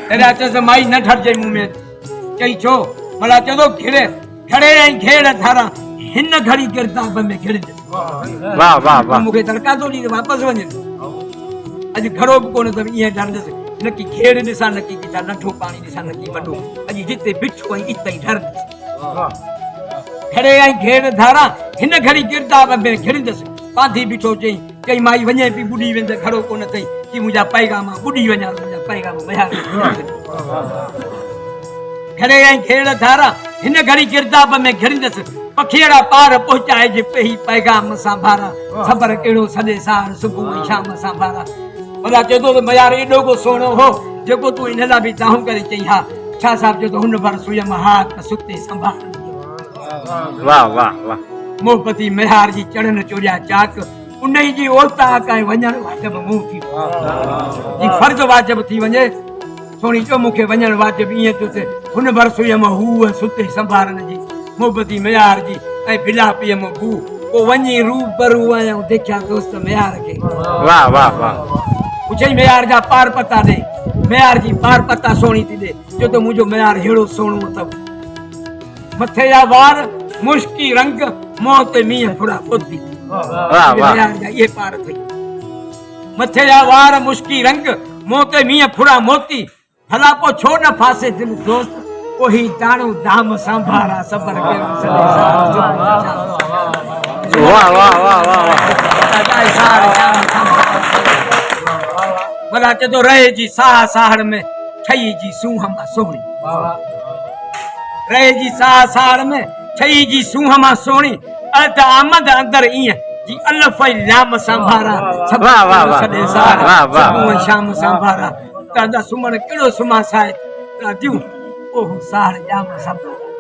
तेरे चस माई न ठर जाई मुंह में कई छो मला चदो घेड़े खड़े आई घेड़ थारा हिन घड़ी किरदाब में घेड़ वाह वाह वाह मुखे तड़का तो दी वापस वने अज घड़ो कोन त ये डरदस नकी घेड़ दिसा नकी किता नठो पानी दिसा नकी वडो अज जिते बिठो आई इतई डरदस खड़े आई घेड़ धारा हिन घड़ी किरदाब में घेड़दस पाधी बिठो चई कई माई वने पी बुडी वेंद घड़ो कोन तई कि मुजा पैगाम बुडी वना मुजा पैगाम मया खड़े आई घेड़ धारा हिन घड़ी किरदाब में घेड़दस पखेड़ा पार पहुंचाए जे पही पैगाम संभारा खबर केड़ो सदे सार सुबह शाम संभारा भला चेतो तो मयार एडो को सोनो हो जेको तू इनला भी ताहू करे चई हा छा साहब जो तो हुन भर सुयम हाथ सुते संभाल वाह वाह वाह मोहपति मेहार जी चढ़न चोरिया चाक उन्हीं जी ओलता काए वणन वाजब मुंह थी जी फर्ज वाजब थी वने सोनी चो मुखे वणन वाजब इए तो से हुन भर सुयम हु सुते संभारन जी मोहब्बती मेयार जी ऐ बिला पियम बू को वनी रूबरू आया देखया दोस्त मेयार के वाह वाह वाह पूछई मेयार जा पार पता दे मेयार जी पार पता सोनी थी दे जो तो मुजो मेयार हेड़ो सोणो तब मथे या वार मुश्की रंग मौत मीह फुड़ा पोती वाह वाह मेयार जा ये पार थई मथे या वार मुश्की रंग मौत मीह फुड़ा मोती भला पो छो न फासे दिल दोस्त कोही दाणो दाम संभारा सबर के सदे सार वाह वाह वाह वाह भला चतो रहे जी साह साहड़ में ठई जी सूहमा सोणी रहे जी साह साहड़ में ठई जी सूहमा सोणी अत आमद अंदर इए जी अल्फ लाम संभारा वाह वाह वाह सदे सार वाह वाह सुबह शाम संभारा तादा सुमन केड़ो सुमा साए ता दियो ओह सार जाम संभारा